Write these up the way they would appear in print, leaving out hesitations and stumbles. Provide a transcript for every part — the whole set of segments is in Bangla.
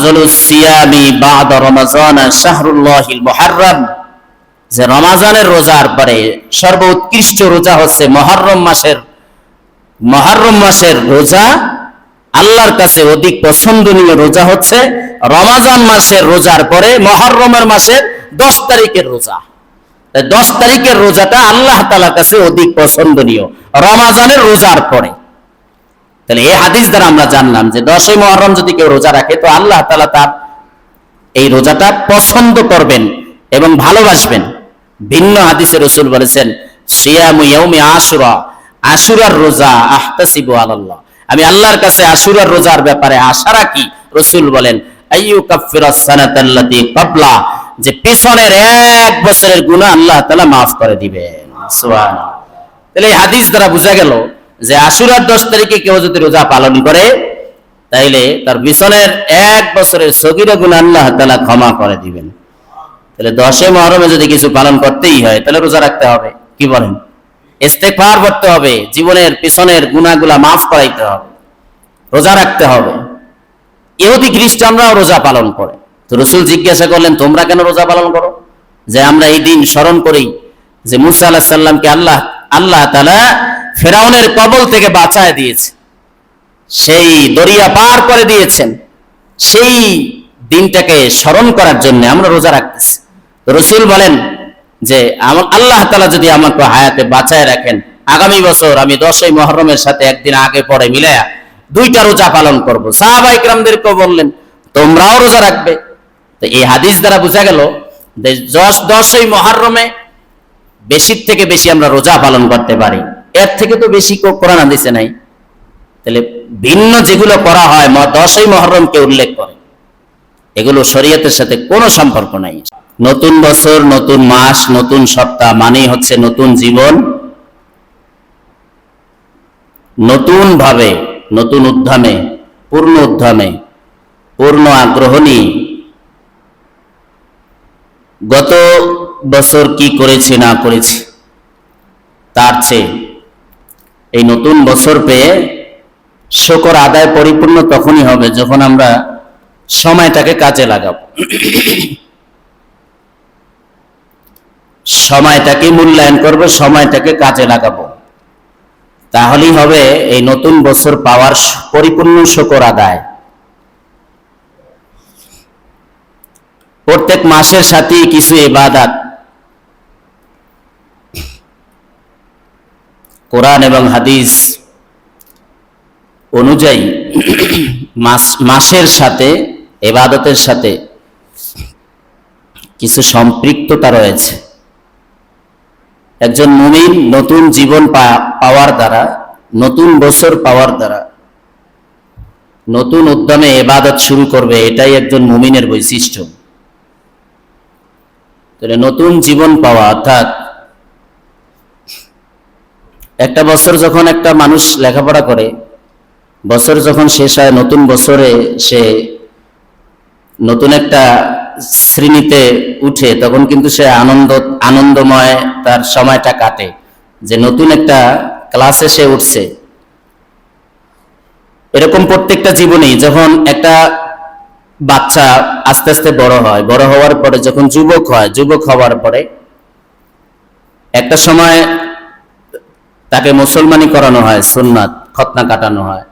আফজলুস সিয়ামি বা'দা রমাজান শাহরুল্লাহিল মুহাররম, যে রমাজানের রোজার পরে সর্বোৎকৃষ্ট রোজা হচ্ছে মুহররম মাসের রোজা। আল্লাহর কাছে অধিক পছন্দনীয় রোজা হচ্ছে রমাজান মাসের রোজার পরে মুহররমের মাসের 10 তারিখের রোজা। 10 তারিখের রোজাটা আল্লাহ তাআলার কাছে অধিক পছন্দনীয় রমাজানের রোজার পরে। তাহলে এই হাদিস দ্বারা আমরা জানলাম যে 10ই মুহররম যদি কেউ রোজা রাখে তো আল্লাহ তাআলা তার এই রোজাটা পছন্দ করবেন এবং ভালোবাসবেন। ভিন্ন হাদিসে রাসূল বলেছেন, সিয়ামু ইয়াউমি আশুরা, আশুরার রোজা আহতাসিবু আলাল্লাহ, আমি আল্লাহর কাছে আশুরার রোজার ব্যাপারে আশা রাখি। রাসূল বলেন, আইয়ুকাফফিরাস সানাতাল্লাতী ক্বাবলা, যে পিছনের 1 বছরের গুনাহ আল্লাহ তাআলা maaf করে দিবেন। সুবহানাল্লাহ। তাহলে এই হাদিস দ্বারা বোঝা গেল যে আশুরার 10 তারিখে কেউ যদি রোজা পালন করে তাইলে তার পিছনের 1 বছরের সগীরা গুনাহ আল্লাহ তাআলা ক্ষমা করে দিবেন। তাহলে 10 মুহররমে যদি কিছু পালন করতেই হয় তাহলে রোজা রাখতে হবে। কি বলেন? ইস্তেগফার করতে হবে, জীবনের পিছনের গুনাহগুলা maaf করাইতে হবে, রোজা রাখতে হবে। ইহুদি খ্রিস্টানরাও রোজা পালন করে। তো রাসূল জিজ্ঞাসা করলেন, তোমরা কেন রোজা পালন করো? যে আমরা এই দিন স্মরণ করি যে মুসা আলাইহিস সালামকে আল্লাহ তাআলা ফেরাউনের কবল থেকে বাঁচায় দিয়েছে, সেই দরিয়া পার করে দিয়েছেন, সেই দিনটাকে স্মরণ করার জন্য আমরা রোজা রাখতেছি। তো রাসূল বলেন যে আল্লাহ তাআলা যদি আমাকে হায়াতে বাঁচায় রাখেন, আগামী বছর আমি 10ই মুহররমের সাথে একদিন আগে পরে মিলায়া 2টা রোজা পালন করব। সাহাবায়ে কিরামদেরকেও বললেন, তোমরাও রোজা রাখবে। তো এই হাদিস দ্বারা বোঝা গেল যে 10ই মুহররমে বেশির থেকে বেশি আমরা রোজা পালন করতে পারি, এর থেকে তো বেশি কোরআন হাদিসে নাই। তাহলে ভিন্ন যেগুলো করা হয় 10ই মুহররমকে উল্লেখ করে, এগুলো শরীয়তের সাথে কোনো সম্পর্ক নাই। নতুন বছর, নতুন মাস, নতুন সপ্তাহ মানেই হচ্ছে নতুন জীবন, নতুন ভাবে, নতুন উদ্যমে, পূর্ণ আগ্রহ নিয়ে গত বছর কি করেছি না করেছি তার চেয়ে এই নতুন বছর পেয়ে শুকর আদায় পরিপূর্ণ তখনই হবে যখন আমরা সময়টাকে কাজে লাগাবো, সময়টাকে মূল্যায়ন করব, সময়টাকে কাজে লাগাবো। তাহলেই হবে এই নতুন বছর পাওয়ার পরিপূর্ণ শুকর আদায়। প্রত্যেক মাসের সাথে কিছু ইবাদত কোরআন এবং হাদিস অনুযায়ী মাসের সাথে, ইবাদতের সাথে কিছু সম্পৃক্ততা রয়েছে। একজন মুমিন নতুন জীবন পাওয়ার দ্বারা, নতুন বছর পাওয়ার দ্বারা নতুন উদ্যমে ইবাদত শুরু করবে, এটাই একজন মুমিনের বৈশিষ্ট্য। তাহলে নতুন জীবন পাওয়া, অর্থাৎ একটা বছর যখন একটা মানুষ লেখাপড়া করে, বছর যখন শেষ হয়, নতুন বছরে সে নতুন একটা শ্রেণীতে উঠে, তখন কিন্তু সে আনন্দময় তার সময়টা কাটে যে নতুন একটা ক্লাসে সে উঠছে। এরকম প্রত্যেকটা জীবনেই যখন একটা বাচ্চা আস্তে আস্তে বড় হয়, বড় হওয়ার পরে যখন যুবক হয়, যুবক হওয়ার পরে একটা সময় তাকে মুসলমানি করানো হয়, সুন্নাত খতনা কাটানো হয়,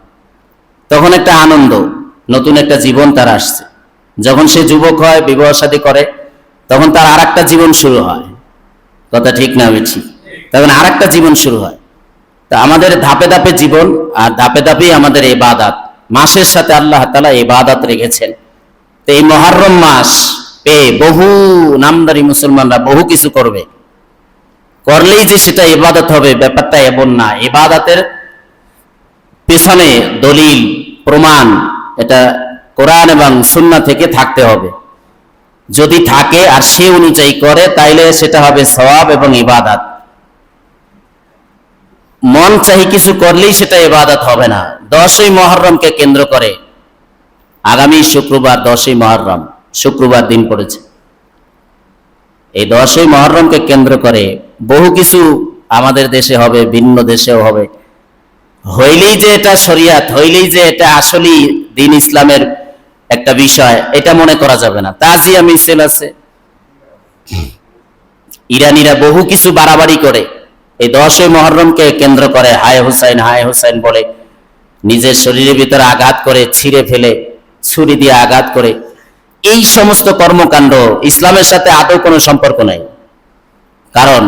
তখন একটা আনন্দ, নতুন একটা জীবন তার আসছে। যখন সে যুবক হয়, বিবাহ শাদী করে, তখন তার আরেকটা জীবন শুরু হয়। কথা ঠিক না বেশি? তখন আরেকটা জীবন শুরু হয়। তা আমাদের ধাপে ধাপে জীবন, আর ধাপে ধাপেই আমাদের ইবাদত। মাসের সাথে আল্লাহ তাআলা ইবাদত রেখেছেন। তো এই মুহররম মাস পেয়ে বহু নামদারি মুসলমানরা বহু কিছু করবে, করলেই যে সেটা ইবাদত হবে ব্যাপারটা এমন না। ইবাদতের পেছনে দলিল, প্রমাণ, এটা কোরআন এবং সুন্নাহ থেকে থাকতে হবে। যদি থাকে আর সে অনুযায়ী করে, তাইলে সেটা হবে সওয়াব এবং ইবাদত। মন চাহি কিছু করলেই সেটা ইবাদত হবে না। 10ই মুহররমকে কেন্দ্র করে, আগামী শুক্রবার 10ই মুহররম, শুক্রবার দিন পড়েছে, এই 10ই মুহররমকে কেন্দ্র করে বহু কিছু আমাদের দেশে হবে, ভিন্ন দেশেও হবে। হইলেই যে এটা শরিয়াত, হইলেই যে এটা আসলেই দিন ইসলামের একটা বিষয়, এটা মনে করা যাবে না। তাজিয়া মিছিল আছে, ইরানিরা বহু কিছু বাড়াবাড়ি করে এই 10ই মুহররমকে কেন্দ্র করে হায় হোসাইন বলে, নিজের শরীরের ভিতরে আঘাত করে, ছিঁড়ে ফেলে, ছুরি দিয়ে আঘাত করে। এই সমস্ত কর্মকাণ্ড ইসলামের সাথে আদৌ কোনো সম্পর্ক নাই। কারণ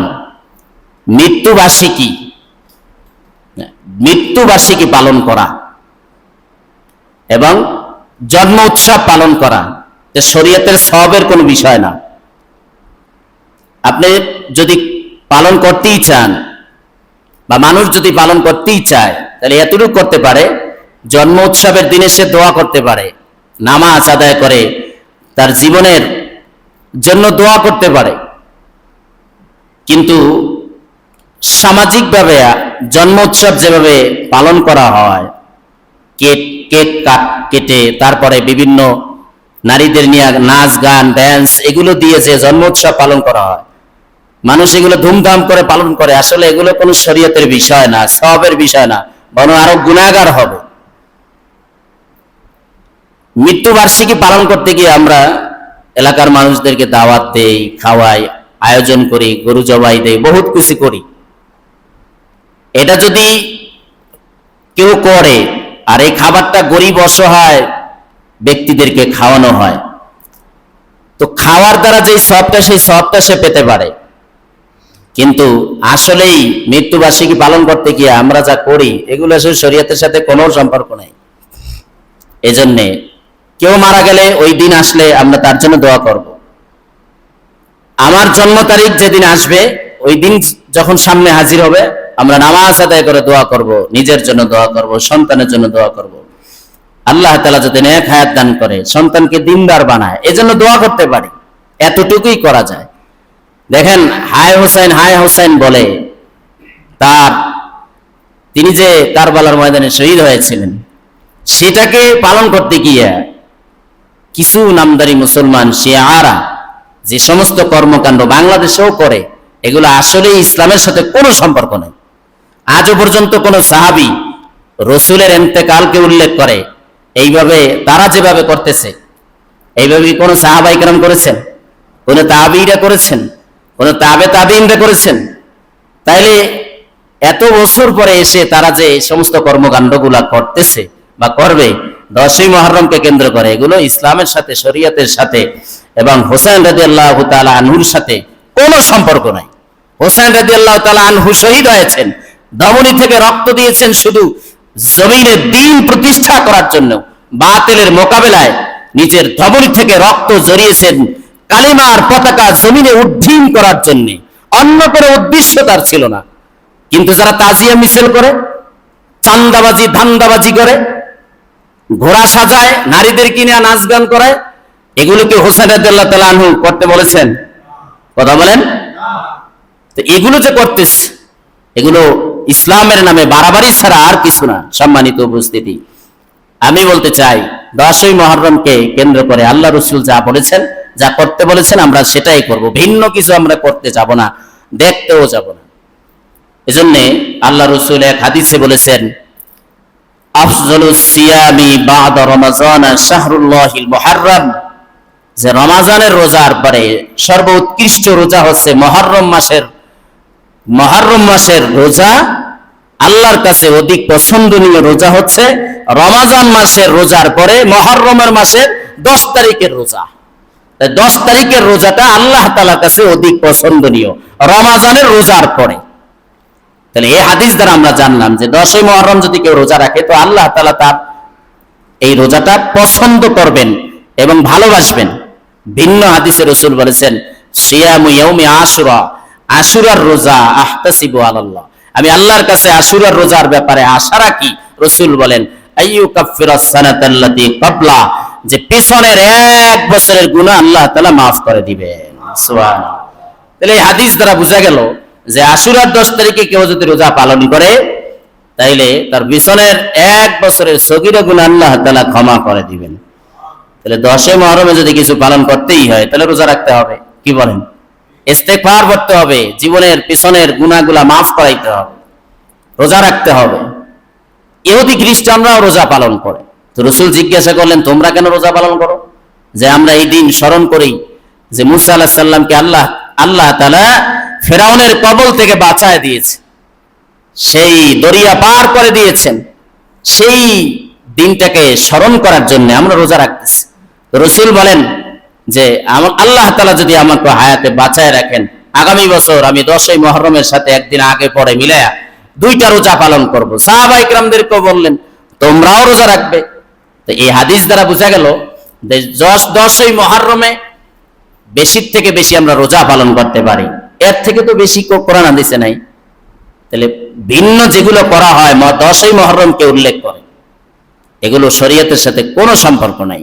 মৃত্যুবার্ষিকী পালন করা এবং জন্ম উৎসব পালন করা শরীয়তের সওয়াবের কোনো বিষয় না। আপনি যদি পালন করতেই চান বা মানুষ যদি পালন করতেই চায়, তাহলে এতটুকু করতে পারে, জন্ম উৎসবের দিনে সে দোয়া করতে পারে, নামাজ আদায় করে তার জীবনের জন্য দোয়া করতে পারে। কিন্তু সামাজিকভাবে জন্ম উৎসব যেভাবে পালন করা হয়, কেক কেটে তারপরে বিভিন্ন নারীদের নিয়ে নাচ গান ড্যান্স এগুলো দিয়ে যে জন্ম উৎসব পালন করা হয়, মানুষ এগুলো ধুমধাম করে পালন করে, আসলে এগুলো কোনো শরীয়তের বিষয় না, সওয়াবের বিষয় না, বরং আরো গুনাহগার হবে। মৃত্যুবার্ষিকী পালন করতে গিয়ে আমরা এলাকার মানুষদেরকে দাওয়াত দেই, খাওয়াই, আয়োজন করি, গরু জবাই দেই, বহুত কিছু করি। এটা যদি কেউ করে আর এই খাবারটা গরিব অসহায় ব্যক্তিদেরকে খাওয়ানো হয়, তো খাওয়ার দ্বারা যেই সওয়াবটা, সেই সওয়াবটা সে পেতে পারে। কিন্তু আসলেই মৃত্যুবার্ষিকী পালন করতে গিয়ে আমরা যা করি, এগুলো আসলে শরীয়তের সাথে কোনো সম্পর্ক নেই। এজন্যে কেউ মারা গেলে ওই দিন আসলে আমরা তার জন্য দোয়া করব। আমার জন্ম তারিখ যেদিন আসবে, ওই দিন যখন সামনে হাজির হবে, আমরা নামাজ আদায় করে দোয়া করব, নিজের জন্য দোয়া করব, সন্তানের জন্য দোয়া করব, আল্লাহ তাআলা যাতে নেক হায়াত দান করে, সন্তানকে দিনদার বানায়, এজন্য দোয়া করতে পারি। এতটুকুই করা যায়। দেখেন, হায় হোসাইন বলে তিনি যে কারবালার ময়দানে শহীদ হয়েছিলেন, সেটাকে পালন করতে গিয়ে কিছু নামদারি মুসলমান শিয়ারা যে সমস্ত কর্মকাণ্ড বাংলাদেশেও করে, এগুলো আসলে ইসলামের সাথে কোনো সম্পর্ক নেই। আজও পর্যন্ত কোন সাহাবী রসুলের ইন্তেকালকে উল্লেখ করে এইভাবে তারা যেভাবে করতেছে, এইভাবে কোন সাহাবায়ে কেরাম করেছেন? কোন তাবেঈরা করেছেন? কোন তাবেঈনরা করেছেন? তাইলে এত বছর পরে এসে তারা যে সমস্ত কর্মকাণ্ডগুলা করতেছে বা করবে 10ই মুহররমকে কেন্দ্র করে, এগুলো ইসলামের সাথে, শরীয়তের সাথে এবং হোসেন রাদিয়াল্লাহু তাআলা আনহুর সাথে কোনো সম্পর্ক নাই। হোসেন রাদিয়াল্লাহু তাআলা আনহু শহীদ হয়েছেন, ধমনী থেকে রক্ত দিয়েছেন শুধু জমিনে দ্বীন প্রতিষ্ঠা করার জন্য, বাতিলের মোকাবেলায় নিজের ধমনী থেকে রক্ত ঝরিয়েছেন কালিমার পতাকা জমিনে উড্ডীন করার জন্য, অন্য কোনো উদ্দেশ্য তার ছিল না। কিন্তু যারা তাজিয়া মিছিল করে, চান্দাবাজি ধান্দাবাজি করে, ঘোড়া সাজায়, নারীদের কিনে নাচ গান করায়, এগুলোকে হোসেন রাদিয়াল্লাহু তাআলা আনহু করতে বলেছেন? কথা বলেন। তো এগুলো যে করতেছে, এগুলো ইসলামের নামে বাড়াবাড়ি ছাড়া আর কিছু না। সম্মানিত উপস্থিতি, আমি বলতে চাই, 10ই মুহররমকে কেন্দ্র করে আল্লাহ রাসূল যা বলেছেন, যা করতে বলেছেন, আমরা সেটাই করব। ভিন্ন কিছু আমরা করতে যাব না, দেখতেও যাব না। এজন্য আল্লাহ রাসূল এক হাদিসে বলেছেন, আফজালুস সিয়ামি বা'দা রমাজান শাহরুল্লাহিল মুহাররম, যে রমাজানের রোজার পরে সর্বোৎকৃষ্ট রোজা হচ্ছে মুহররম মাসের রোজা। আল্লাহর কাছে অধিক পছন্দনীয় রোজা হচ্ছে রমাজান মাসের রোজার পরে মুহররমের মাসের 10 তারিখের রোজা। 10 তারিখের রোজাটা আল্লাহ তাআলার কাছে অধিক পছন্দনীয় রমাজানের রোজার পরে। তাহলে এই হাদিস দ্বারা আমরা জানলাম যে 10ই মুহররম যদি কেউ রোজা রাখে, তো আল্লাহ তাআলা তার এই রোজাটা পছন্দ করবেন এবং ভালোবাসবেন। ভিন্ন হাদিসে রাসূল বলেছেন, সিয়ামু ইয়াউমি আশুরা, আশুরার রোজা আহতাসিবু আলাল্লাহ, আমি আল্লাহর কাছে আশুরার রোজার ব্যাপারে আশা রাখি। রাসূল বলেন, আইয়ুকাফফিরাস সানাতাল্লাতী ক্বাবলা, যে পিছনের 1 বছরের গুনাহ আল্লাহ তাআলা maaf করে দিবেন। সুবহানাল্লাহ। তাহলে এই হাদিস দ্বারা বোঝা গেল যে আশুরার 10 তারিখে কেউ যদি রোজা পালন করে, তাইলে তার পিছনের 1 বছরের সগীরা গুনাহ আল্লাহ তাআলা ক্ষমা করে দিবেন। তাহলে 10ই মুহররমে যদি কিছু পালন করতেই হয়, তাহলে রোজা রাখতে হবে। কি বলেন? ইস্তেগফার করতে হবে, জীবনের পিছনের গুনাহগুলা maaf করাইতে হবে, রোজা রাখতে হবে। ইহুদি খ্রিস্টানরাও রোজা পালন করে, তো রসুল জিজ্ঞাসা করলেন, তোমরা কেন রোজা পালন করো? যে আমরা এই দিন স্মরণ করি যে মুসা আলাইহিস সালামকে আল্লাহ তাআলা ফেরাউনের কবল থেকে বাঁচায় দিয়েছে, সেই দরিয়া পার করে দিয়েছেন, সেই দিনটাকে স্মরণ করার জন্য আমরা রোজা রাখতেছি। রসুল বলেন যে আল্লাহ তাআলা যদি আমাকে হায়াতে বাঁচায় রাখেন, আগামী বছর আমি 10ই মুহররমের সাথে একদিন আগে পরে মিলায়া 2টা রোজা পালন করব। সাহাবায়ে কিরামদেরকে বললেন, তোমরাও রোজা রাখবে। তো এই হাদিস দ্বারা বোঝা গেল যে 10ই মুহররমে বেশির থেকে বেশি আমরা রোজা পালন করতে পারি, এর থেকে তো বেশি কোরআন হাদিসে নাই। তাহলে ভিন্ন যেগুলো করা হয় 10ই মুহররমকে উল্লেখ করে, এগুলো শরীয়তের সাথে কোনো সম্পর্ক নাই।